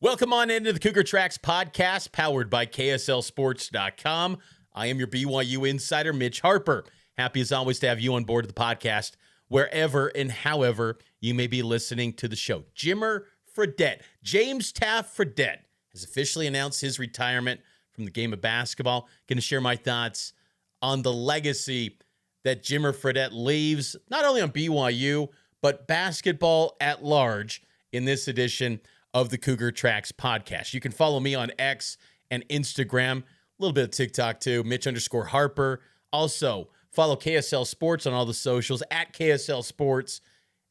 Welcome on into the Cougar Tracks Podcast, powered by KSLSports.com. I am your BYU insider, Mitch Harper. Happy as always to have you on board the podcast, wherever and however you may be listening to the show. Jimmer Fredette, James Taft Fredette, has officially announced his retirement from the game of basketball. Going to share my thoughts on the legacy that Jimmer Fredette leaves, not only on BYU, but basketball at large in this edition of the Cougar Tracks Podcast. You can follow me on X and Instagram, a little bit of TikTok too, Mitch_Harper. Also, follow KSL Sports on all the socials at KSL Sports,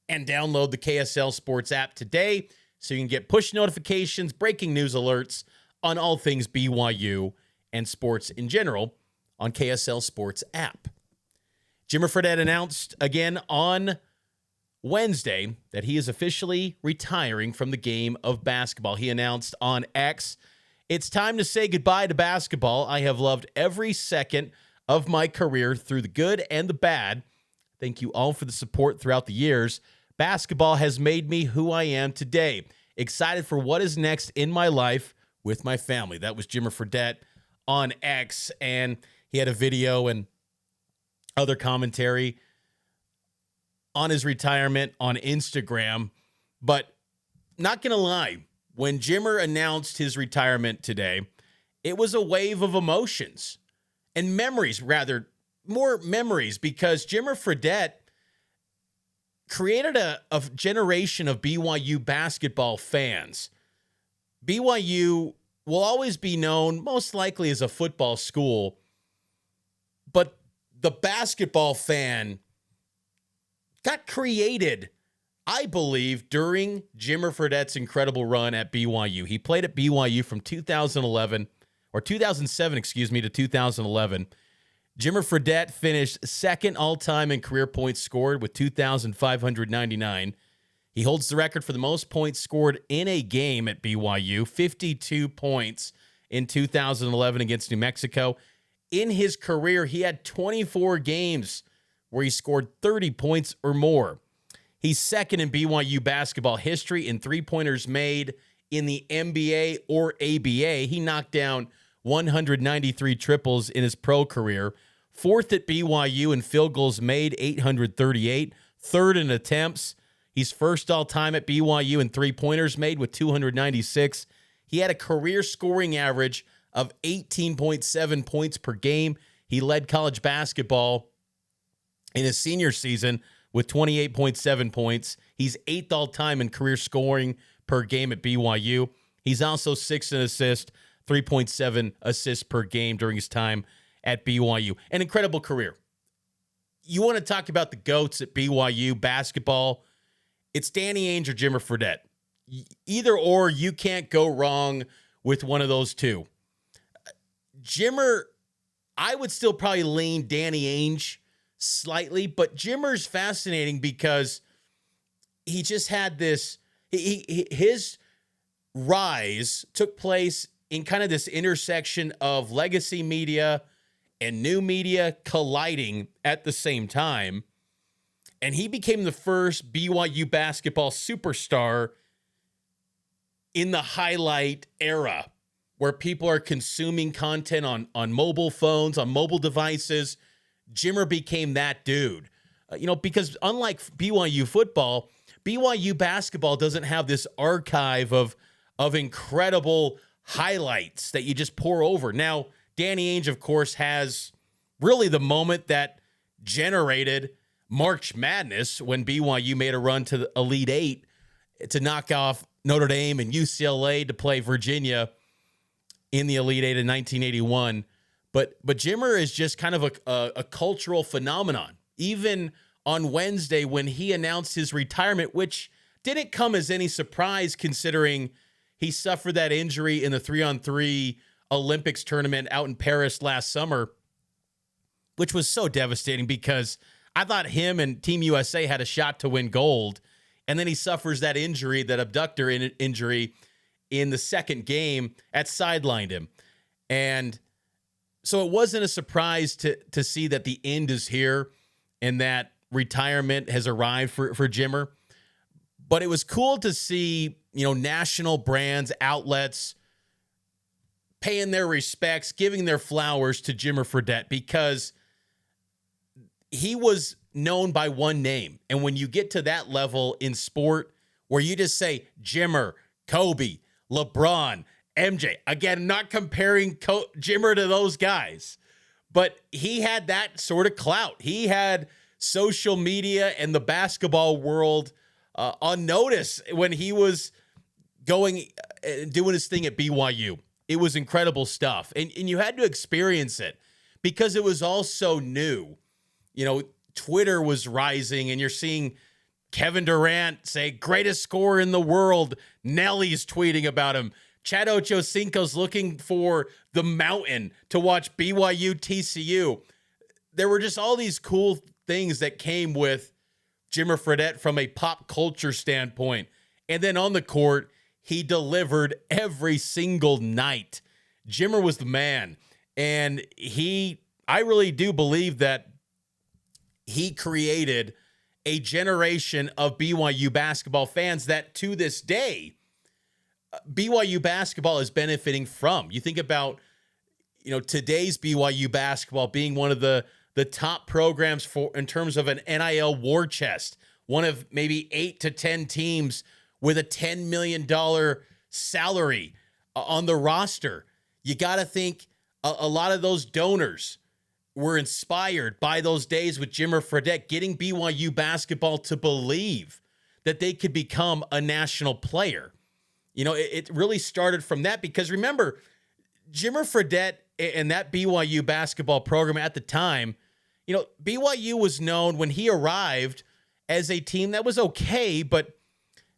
and download the KSL Sports app today so you can get push notifications, breaking news alerts on all things BYU and sports in general on KSL Sports app. Jimmer Fredette announced again on Wednesday that he is officially retiring from the game of basketball. He announced on X, "It's time to say goodbye to basketball. I have loved every second of my career through the good and the bad. Thank you all for the support throughout the years. Basketball has made me who I am today. Excited for what is next in my life with my family." That was Jimmer Fredette on X, and he had a video and other commentary on his retirement on Instagram. But not going to lie, when Jimmer announced his retirement today, it was a wave of emotions and memories, rather, more memories, because Jimmer Fredette created a generation of BYU basketball fans. BYU will always be known most likely as a football school, but the basketball fan got created, I believe, during Jimmer Fredette's incredible run at BYU. He played at BYU from 2007 to 2011. Jimmer Fredette finished second all-time in career points scored with 2,599. He holds the record for the most points scored in a game at BYU, 52 points in 2011 against New Mexico. In his career, he had 24 games where he scored 30 points or more. He's second in BYU basketball history in three-pointers made in the NBA or ABA. He knocked down 193 triples in his pro career. Fourth at BYU in field goals made, 838. Third in attempts. He's first all-time at BYU in three-pointers made with 296. He had a career scoring average of 18.7 points per game. He led college basketball in his senior season with 28.7 points. He's eighth all-time in career scoring per game at BYU. He's also sixth in assists, 3.7 assists per game during his time at BYU. An incredible career. You want to talk about the GOATs at BYU basketball, it's Danny Ainge or Jimmer Fredette. Either or, you can't go wrong with one of those two. Jimmer, I would still probably lean Danny Ainge slightly, but Jimmer's fascinating because he just had this, his rise took place in kind of this intersection of legacy media and new media colliding at the same time. And he became the first BYU basketball superstar in the highlight era where people are consuming content on mobile phones, on mobile devices. Jimmer became that dude, because unlike BYU football, BYU basketball doesn't have this archive of incredible highlights that you just pour over. Now, Danny Ainge, of course, has really the moment that generated March Madness when BYU made a run to the Elite Eight to knock off Notre Dame and UCLA to play Virginia in the Elite Eight in 1981. But Jimmer is just kind of a cultural phenomenon. Even on Wednesday when he announced his retirement, which didn't come as any surprise considering he suffered that injury in the 3-on-3 Olympics tournament out in Paris last summer, which was so devastating because I thought him and Team USA had a shot to win gold. And then he suffers that injury, that abductor injury in the second game that sidelined him. And so it wasn't a surprise to see that the end is here and that retirement has arrived for Jimmer. But it was cool to see national brands, outlets paying their respects, giving their flowers to Jimmer Fredette because he was known by one name. And when you get to that level in sport where you just say Jimmer, Kobe, LeBron, MJ, again, not comparing Jimmer to those guys, but he had that sort of clout. He had social media and the basketball world on notice when he was doing his thing at BYU. It was incredible stuff. And you had to experience it because it was all so new. Twitter was rising and you're seeing Kevin Durant say greatest scorer in the world. Nelly's tweeting about him. Chad Ochocinco's looking for the mountain to watch BYU TCU. There were just all these cool things that came with Jimmer Fredette from a pop culture standpoint. And then on the court, he delivered every single night. Jimmer was the man. And I really do believe that he created a generation of BYU basketball fans that to this day, BYU basketball is benefiting from. You think about, today's BYU basketball being one of the top programs in terms of an NIL war chest, one of maybe 8 to 10 teams with a $10 million salary on the roster. You got to think a lot of those donors were inspired by those days with Jimmer Fredette getting BYU basketball to believe that they could become a national player. It really started from that because remember, Jimmer Fredette and that BYU basketball program at the time, BYU was known when he arrived as a team that was okay, but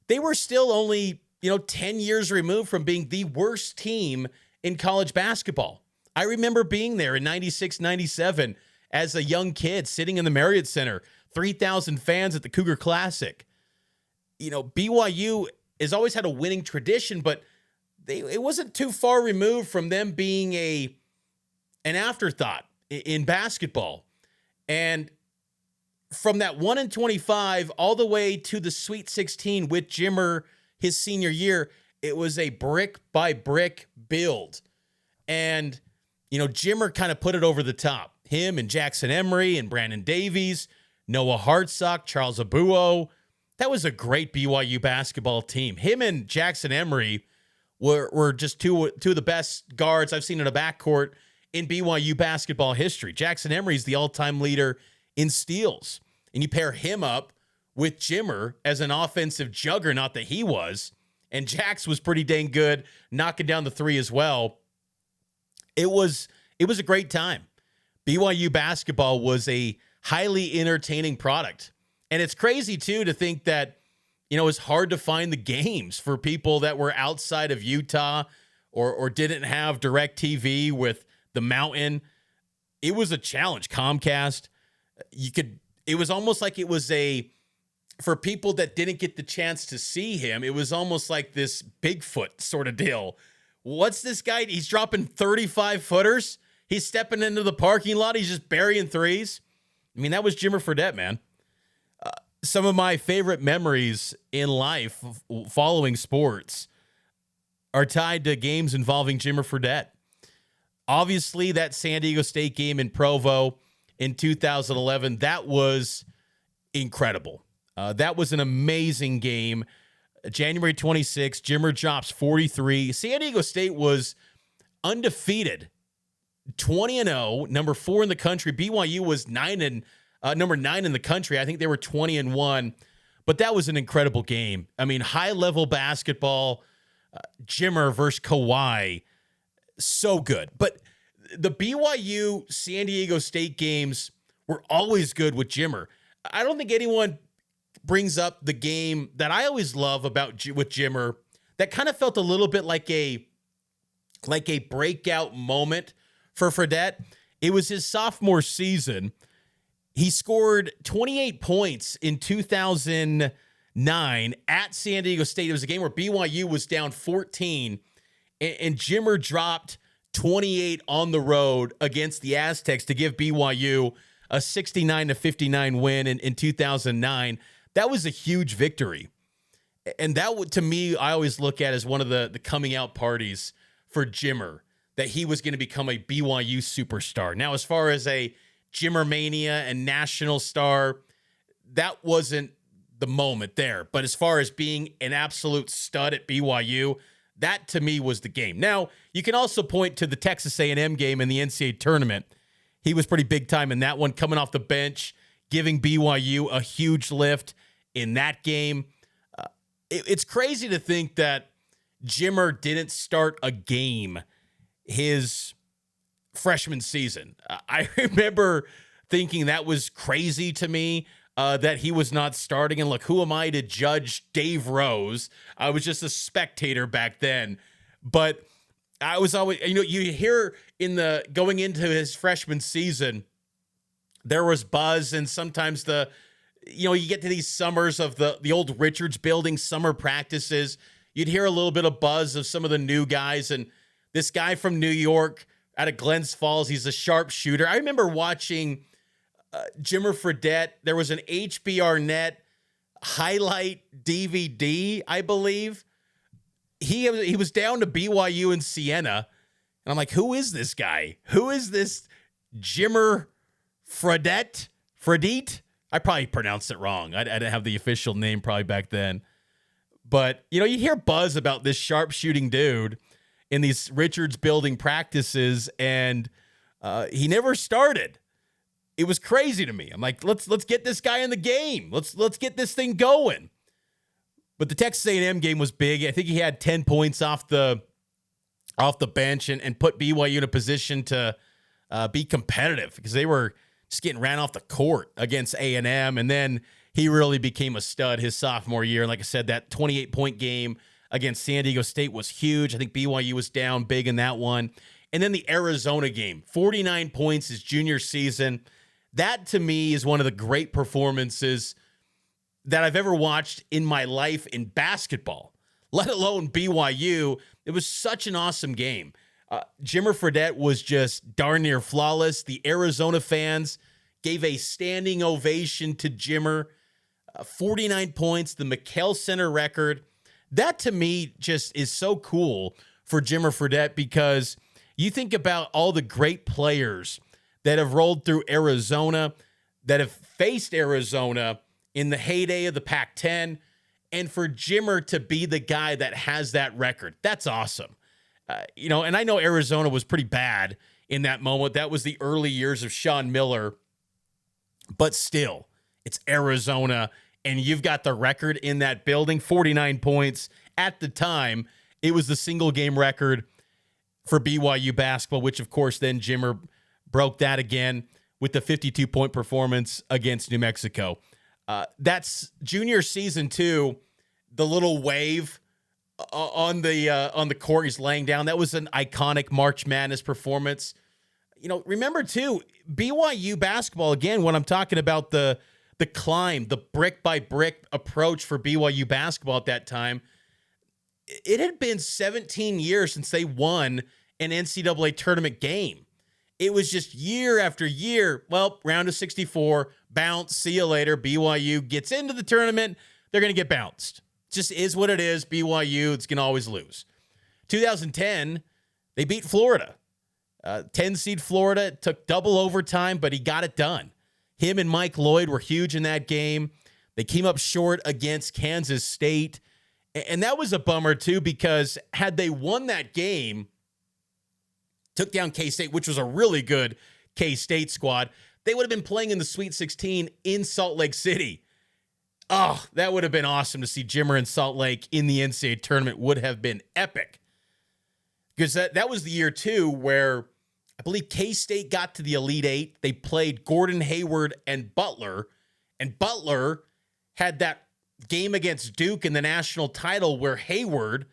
they were still only, 10 years removed from being the worst team in college basketball. I remember being there in 96, 97 as a young kid sitting in the Marriott Center, 3,000 fans at the Cougar Classic. BYU has always had a winning tradition, but it wasn't too far removed from them being an afterthought in basketball. And from that 1-25 all the way to the Sweet 16 with Jimmer his senior year, it was a brick by brick build. And, Jimmer kind of put it over the top. Him and Jackson Emery and Brandon Davies, Noah Hartsock, Charles Abuo. That was a great BYU basketball team. Him and Jackson Emery were just two of the best guards I've seen in a backcourt in BYU basketball history. Jackson Emery's the all-time leader in steals. And you pair him up with Jimmer as an offensive juggernaut that he was, and Jax was pretty dang good, knocking down the three as well. It was a great time. BYU basketball was a highly entertaining product. And it's crazy, too, to think that, it's hard to find the games for people that were outside of Utah or didn't have DirecTV with the mountain. It was a challenge. Comcast, it was almost like it was for people that didn't get the chance to see him, it was almost like this Bigfoot sort of deal. What's this guy? He's dropping 35-footers. He's stepping into the parking lot. He's just burying threes. That was Jimmer Fredette, man. Some of my favorite memories in life following sports are tied to games involving Jimmer Fredette. Obviously, that San Diego State game in Provo in 2011, that was incredible. That was an amazing game. January 26th, Jimmer drops 43. San Diego State was undefeated, 20-0, number 4 in the country. BYU was number 9 in the country. I think they were 20-1. But that was an incredible game. High-level basketball, Jimmer versus Kawhi, so good. But the BYU San Diego State games were always good with Jimmer. I don't think anyone brings up the game that I always love with Jimmer that kind of felt a little bit like a breakout moment for Fredette. It was his sophomore season. He scored 28 points in 2009 at San Diego State. It was a game where BYU was down 14, and Jimmer dropped 28 on the road against the Aztecs to give BYU a 69-59 win in 2009. That was a huge victory. And that would, to me, I always look at as one of the coming out parties for Jimmer, that he was going to become a BYU superstar. Now, as far as a Jimmer mania and national star, that wasn't the moment there. But as far as being an absolute stud at BYU, that to me was the game. Now, you can also point to the Texas A&M game in the NCAA tournament. He was pretty big time in that one, coming off the bench, giving BYU a huge lift in that game. It's crazy to think that Jimmer didn't start a game his freshman season. I remember thinking that was crazy to me, that he was not starting. And look, who am I to judge Dave Rose? I was just a spectator back then. But I was always, you hear going into his freshman season, there was buzz, and sometimes you get to these summers of the old Richards Building summer practices, you'd hear a little bit of buzz of some of the new guys. And this guy from New York out of Glens Falls, he's a sharpshooter. I remember watching Jimmer Fredette. There was an HBR Net highlight DVD, I believe. He was down to BYU in Siena. And I'm like, who is this guy? Who is this Jimmer Fredette? I probably pronounced it wrong. I didn't have the official name probably back then. But, you hear buzz about this sharpshooting dude in these Richards Building practices, and he never started. It was crazy to me. I'm like, let's get this guy in the game. Let's get this thing going. But the Texas A&M game was big. I think he had 10 points off the bench and put BYU in a position to be competitive, because they were just getting ran off the court against A&M. And then he really became a stud his sophomore year. And like I said, that 28-point game against San Diego State was huge. I think BYU was down big in that one. And then the Arizona game, 49 points his junior season. That, to me, is one of the great performances that I've ever watched in my life in basketball, let alone BYU. It was such an awesome game. Jimmer Fredette was just darn near flawless. The Arizona fans gave a standing ovation to Jimmer. 49 points, the McKell Center record. That, to me, just is so cool for Jimmer Fredette, because you think about all the great players that have rolled through Arizona, that have faced Arizona in the heyday of the Pac-10, and for Jimmer to be the guy that has that record, that's awesome. And I know Arizona was pretty bad in that moment. That was the early years of Sean Miller, but still, it's Arizona, and you've got the record in that building, 49 points. At the time, it was the single game record for BYU basketball, which, of course, then Jimmer broke that again with the 52-point performance against New Mexico. That's junior season too. The little wave on the court he's laying down. That was an iconic March Madness performance. Remember too, BYU basketball, again, when I'm talking about the climb, the brick by brick approach for BYU basketball at that time, it had been 17 years since they won an NCAA tournament game. It was just year after year. Well, round of 64, bounce, see you later. BYU gets into the tournament, they're going to get bounced. Just is what it is. BYU, it's going to always lose. 2010, they beat Florida. 10 seed Florida. It took double overtime, but he got it done. Him and Mike Lloyd were huge in that game. They came up short against Kansas State. And that was a bummer too, because had they won that game, took down K-State, which was a really good K-State squad, they would have been playing in the Sweet 16 in Salt Lake City. Oh, that would have been awesome to see Jimmer in Salt Lake in the NCAA tournament. Would have been epic. Because that was the year, too, where I believe K-State got to the Elite Eight. They played Gordon Hayward and Butler had that game against Duke in the national title where Hayward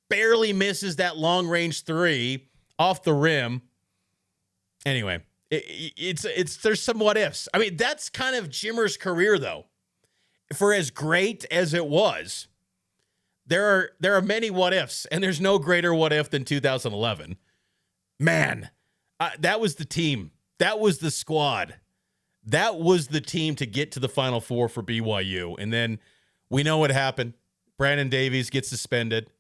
barely misses that long-range three off the rim. Anyway, there's some what-ifs. I mean, that's kind of Jimmer's career, though. For as great as it was, there are many what-ifs, and there's no greater what-if than 2011. Man, that was the team. That was the squad. That was the team to get to the Final Four for BYU. And then we know what happened. Brandon Davies gets suspended.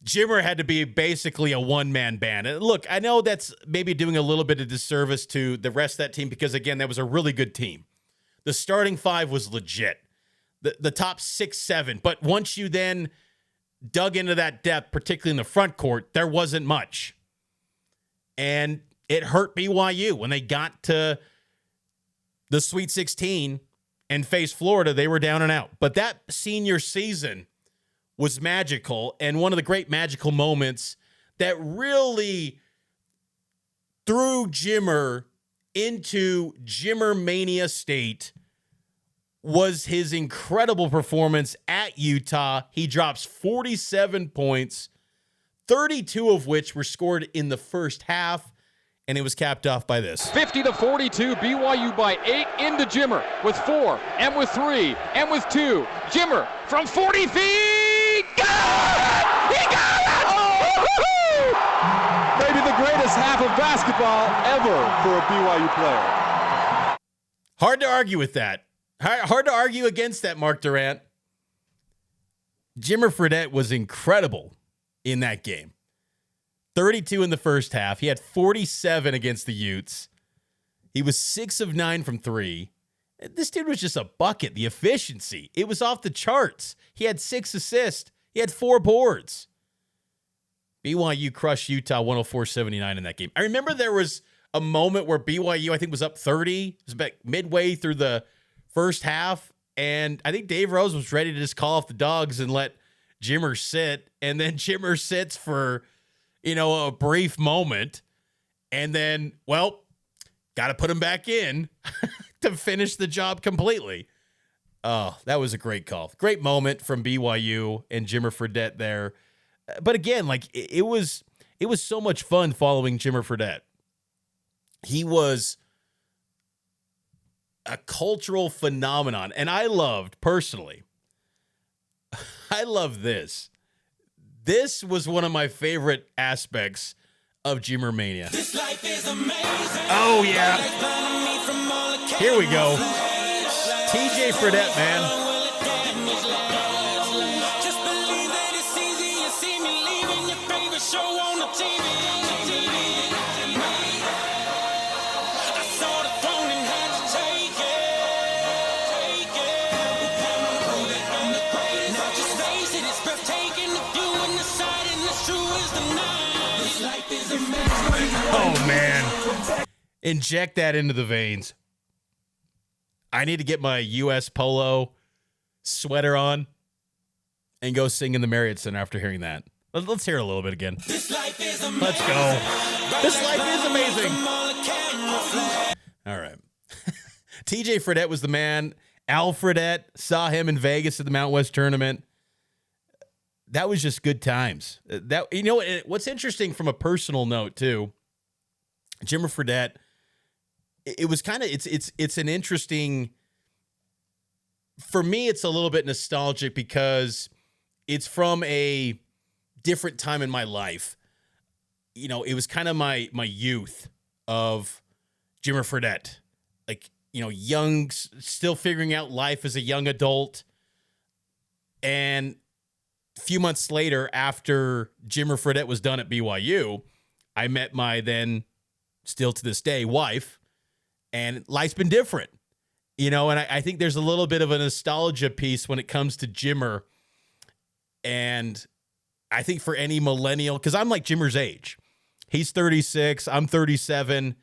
Jimmer had to be basically a one-man band. And look, I know that's maybe doing a little bit of disservice to the rest of that team because, again, that was a really good team. The starting five was legit. The top 6, 7. But once you then dug into that depth, particularly in the front court, there wasn't much. And it hurt BYU when they got to the Sweet 16 and faced Florida. They were down and out. But that senior season was magical, and one of the great magical moments that really threw Jimmer into Jimmer Mania state was his incredible performance at Utah. He drops 47 points, 32 of which were scored in the first half, and it was capped off by this. 50-42, BYU by 8 into Jimmer with 4 and with 3 and with 2. Jimmer from 40 feet, got it! He got it! Oh, maybe the greatest half of basketball ever for a BYU player. Hard to argue with that. Hard to argue against that, Mark Durant. Jimmer Fredette was incredible in that game. 32 in the first half. He had 47 against the Utes. He was 6 of 9 from 3. This dude was just a bucket. The efficiency, it was off the charts. He had 6 assists. He had 4 boards. BYU crushed Utah 104-79 in that game. I remember there was a moment where BYU, I think, was up 30. It was about midway through the first half, and I think Dave Rose was ready to just call off the dogs and let Jimmer sit, and then Jimmer sits for, a brief moment, and then, got to put him back in to finish the job completely. Oh, that was a great call. Great moment from BYU and Jimmer Fredette there. But again, it was so much fun following Jimmer Fredette. He was a cultural phenomenon. And I loved, personally, I love this. This was one of my favorite aspects of Jimmer Mania. This life is amazing. Oh, yeah. Here we go. TJ Fredette, man. Just believe that it's easy. You see me leaving your favorite show on the TV. I saw the throne and had to take it. Now just face it, it's breathtaking to do in the sight, and as true as the night. This life is amazing. Oh, man. Inject that into the veins. I need to get my U.S. Polo sweater on and go sing in the Marriott Center after hearing that. Let's hear it a little bit again. This life is amazing. Let's go. This life is amazing. All right. TJ Fredette was the man. Al Fredette, saw him in Vegas at the Mountain West tournament. That was just good times. What's interesting from a personal note too, Jimmer Fredette, it was kind of, it's an interesting, for me, it's a little bit nostalgic because it's from a different time in my life. It was kind of my youth of Jimmer Fredette, young, still figuring out life as a young adult. And a few months later, after Jimmer Fredette was done at BYU, I met my then, still to this day, wife. And life's been different, and I think there's a little bit of a nostalgia piece when it comes to Jimmer. And I think for any millennial, because I'm like Jimmer's age. He's 36. I'm 37.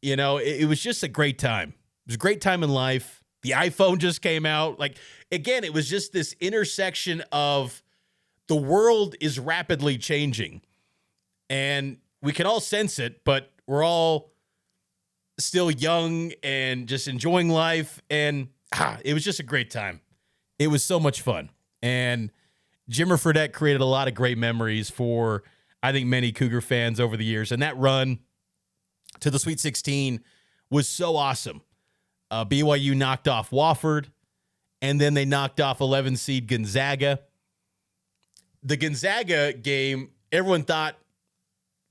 It was just a great time. It was a great time in life. The iPhone just came out. Again, it was just this intersection of the world is rapidly changing. And we can all sense it, but we're all still young and just enjoying life. And it was just a great time. It was so much fun. And Jimmer Fredette created a lot of great memories for, I think, many Cougar fans over the years. And that run to the Sweet 16 was so awesome. BYU knocked off Wofford, and then they knocked off 11 seed Gonzaga. The Gonzaga game, everyone thought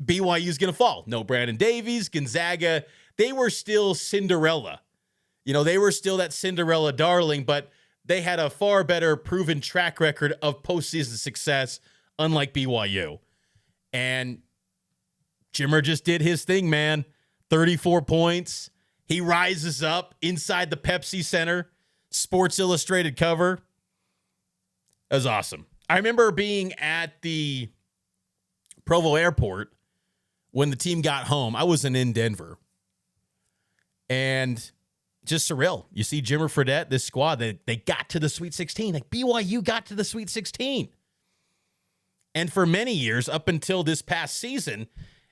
BYU's going to fall. No Brandon Davies, Gonzaga, they were still Cinderella. They were still that Cinderella darling, but they had a far better proven track record of postseason success, unlike BYU. And Jimmer just did his thing, man. 34 points. He rises up inside the Pepsi Center, Sports Illustrated cover. That was awesome. I remember being at the Provo Airport when the team got home. I wasn't in Denver. And just surreal. You see Jimmer Fredette, this squad, they got to the Sweet 16. Like BYU got to the Sweet 16. And for many years, up until this past season,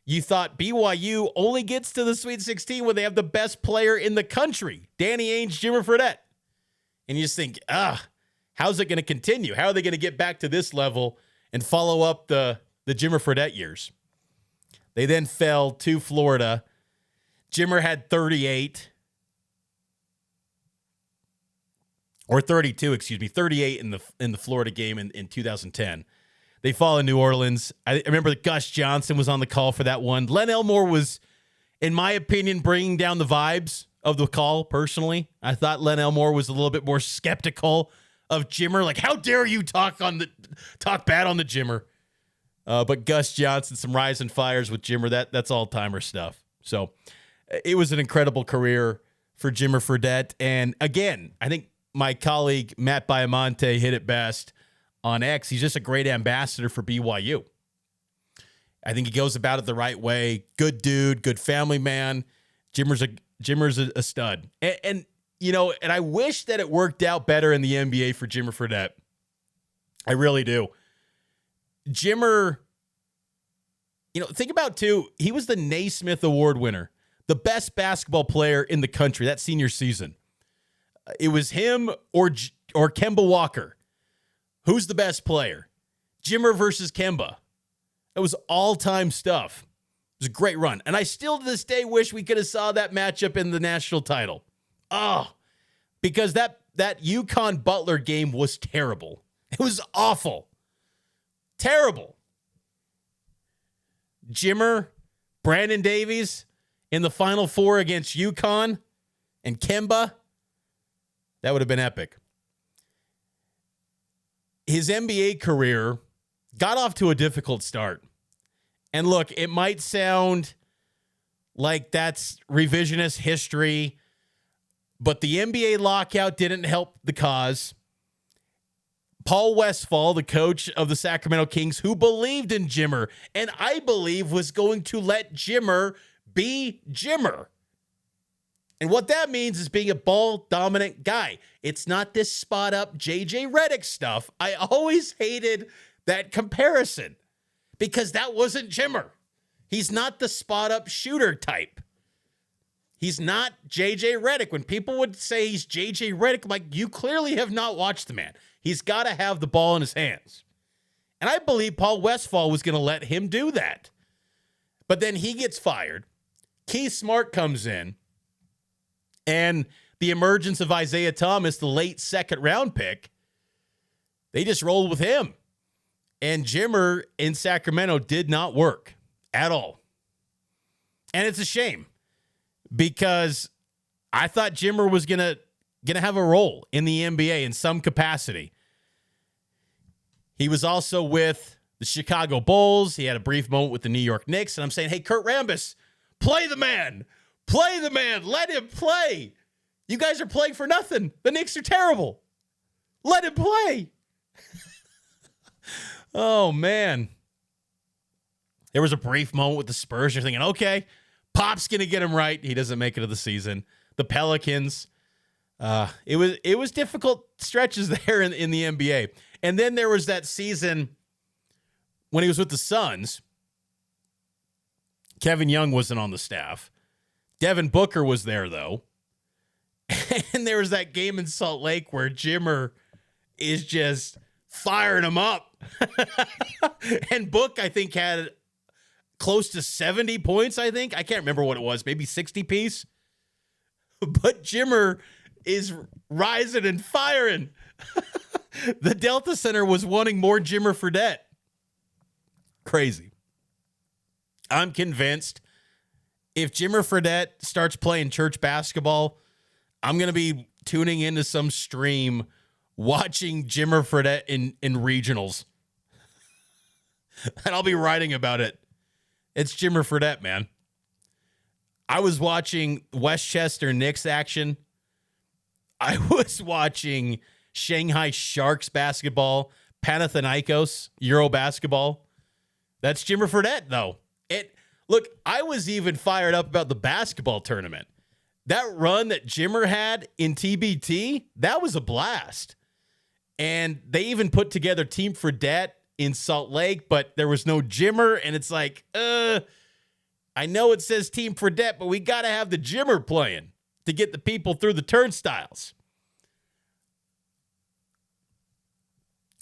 you thought BYU only gets to the Sweet 16 when they have the best player in the country, Danny Ainge, Jimmer Fredette. And you just think, how's it going to continue? How are they going to get back to this level and follow up the Jimmer Fredette years? They then fell to Florida. Jimmer had 38. Or 32, 38 in the Florida game in 2010. They fall in New Orleans. I remember that Gus Johnson was on the call for that one. Len Elmore was, in my opinion, bringing down the vibes of the call, personally. I thought Len Elmore was a little bit more skeptical of Jimmer. Like, how dare you talk bad on the Jimmer? But Gus Johnson, some rising fires with Jimmer, that's all-timer stuff. So it was an incredible career for Jimmer Fredette. And again, I think my colleague Matt Biamonte hit it best on X. He's just a great ambassador for BYU. I think he goes about it the right way. Good dude, good family man. Jimmer's a stud. And I wish that it worked out better in the NBA for Jimmer Fredette. I really do. Jimmer, think about too, he was the Naismith Award winner, the best basketball player in the country that senior season. It was him or Kemba Walker. Who's the best player? Jimmer versus Kemba. It was all-time stuff. It was a great run. And I still to this day wish we could have saw that matchup in the national title. Because that UConn Butler game was terrible. It was awful. Terrible. Jimmer, Brandon Davies in the Final Four against UConn and Kemba. That would have been epic. His NBA career got off to a difficult start. And look, it might sound like that's revisionist history, but the NBA lockout didn't help the cause. Paul Westphal, the coach of the Sacramento Kings, who believed in Jimmer, and I believe was going to let Jimmer be Jimmer. And what that means is being a ball-dominant guy. It's not this spot-up J.J. Redick stuff. I always hated that comparison because that wasn't Jimmer. He's not the spot-up shooter type. He's not J.J. Redick. When people would say he's J.J. Redick, I'm like, you clearly have not watched the man. He's got to have the ball in his hands. And I believe Paul Westphal was going to let him do that. But then he gets fired. Keith Smart comes in. And the emergence of Isaiah Thomas, the late second-round pick, they just rolled with him. And Jimmer in Sacramento did not work at all. And it's a shame because I thought Jimmer was gonna have a role in the NBA in some capacity. He was also with the Chicago Bulls. He had a brief moment with the New York Knicks. And I'm saying, hey, Kurt Rambis, play the man. Play the man. Let him play. You guys are playing for nothing. The Knicks are terrible. Let him play. Oh, man. There was a brief moment with the Spurs. You're thinking, okay, Pop's going to get him right. He doesn't make it to the season. The Pelicans. It was difficult stretches there in the NBA. And then there was that season when he was with the Suns. Kevin Young wasn't on the staff. Devin Booker was there, though. And there was that game in Salt Lake where Jimmer is just firing him up. And Book, I think, had close to 70 points, I think. I can't remember what it was. Maybe 60 piece. But Jimmer is rising and firing. The Delta Center was wanting more Jimmer Fredette. Crazy. I'm convinced if Jimmer Fredette starts playing church basketball, I'm going to be tuning into some stream watching Jimmer Fredette in regionals. And I'll be writing about it. It's Jimmer Fredette, man. I was watching Westchester Knicks action. I was watching Shanghai Sharks basketball, Panathinaikos Euro basketball. That's Jimmer Fredette, though. Look, I was even fired up about the basketball tournament. That run that Jimmer had in TBT, that was a blast. And they even put together Team Fredette in Salt Lake, but there was no Jimmer, and it's like, I know it says Team Fredette, but we got to have the Jimmer playing to get the people through the turnstiles.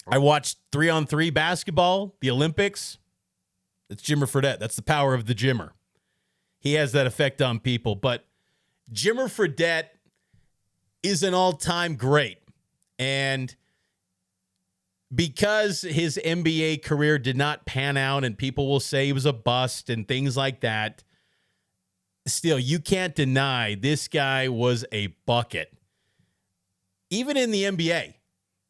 I watched 3-on-3 basketball, the Olympics. It's Jimmer Fredette. That's the power of the Jimmer. He has that effect on people, but Jimmer Fredette is an all-time great, and because his NBA career did not pan out and people will say he was a bust and things like that, still, you can't deny this guy was a bucket. Even in the NBA,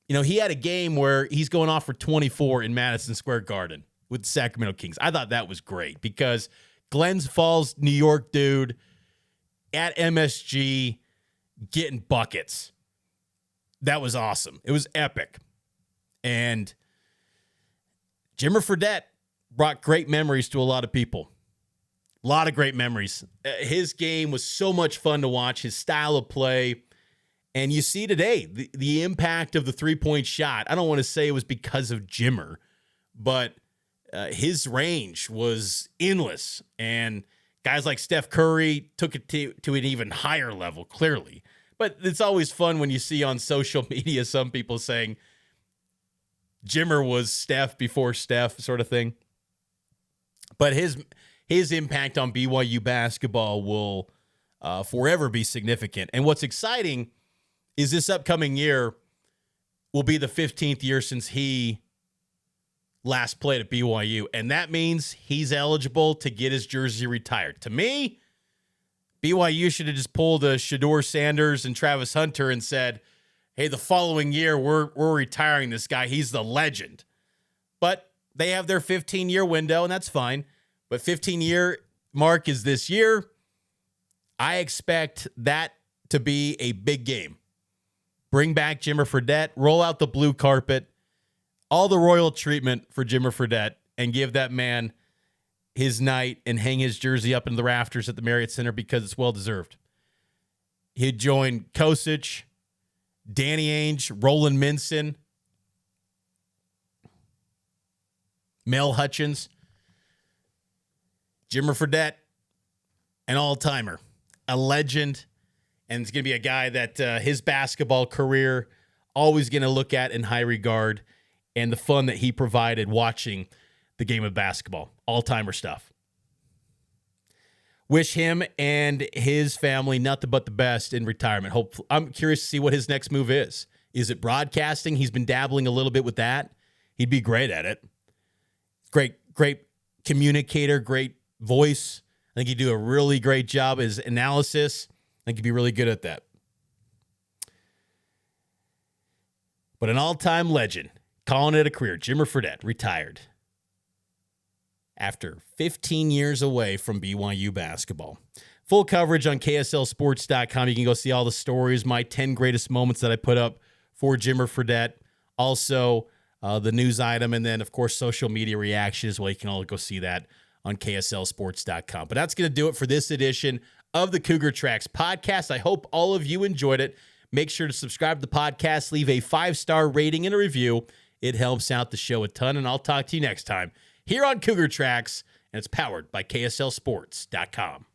he had a game where he's going off for 24 in Madison Square Garden with the Sacramento Kings. I thought that was great because Glens Falls, New York dude at MSG getting buckets. That was awesome. It was epic. And Jimmer Fredette brought great memories to a lot of people. A lot of great memories. His game was so much fun to watch, his style of play. And you see today the impact of the three-point shot. I don't want to say it was because of Jimmer, but his range was endless. And guys like Steph Curry took it to an even higher level, clearly. But it's always fun when you see on social media some people saying, Jimmer was Steph before Steph sort of thing. But his impact on BYU basketball will forever be significant. And what's exciting is this upcoming year will be the 15th year since he last played at BYU. And that means he's eligible to get his jersey retired. To me, BYU should have just pulled a Shedeur Sanders and Travis Hunter and said, hey, the following year, we're retiring this guy. He's the legend. But they have their 15-year window, and that's fine. But 15-year mark is this year. I expect that to be a big game. Bring back Jimmer Fredette, roll out the blue carpet, all the royal treatment for Jimmer Fredette, and give that man his night and hang his jersey up in the rafters at the Marriott Center because it's well-deserved. He'd join Kosic, Danny Ainge, Roland Minson, Mel Hutchins, Jimmer Fredette, an all-timer, a legend, and it's going to be a guy that his basketball career always going to look at in high regard, and the fun that he provided watching the game of basketball. All-timer stuff. Wish him and his family nothing but the best in retirement. I'm curious to see what his next move is. Is it broadcasting? He's been dabbling a little bit with that. He'd be great at it. Great communicator, great voice. I think he'd do a really great job as analysis. I think he'd be really good at that. But an all-time legend, calling it a career, Jimmer Fredette, retired after 15 years away from BYU basketball. Full coverage on KSLSports.com. You can go see all the stories, my 10 greatest moments that I put up for Jimmer Fredette. Also, the news item, and then, of course, social media reaction as well. You can all go see that on KSLSports.com. But that's going to do it for this edition of the Cougar Tracks Podcast. I hope all of you enjoyed it. Make sure to subscribe to the podcast, leave a 5-star rating and a review. It helps out the show a ton, and I'll talk to you next time here on Cougar Tracks, and it's powered by KSLSports.com.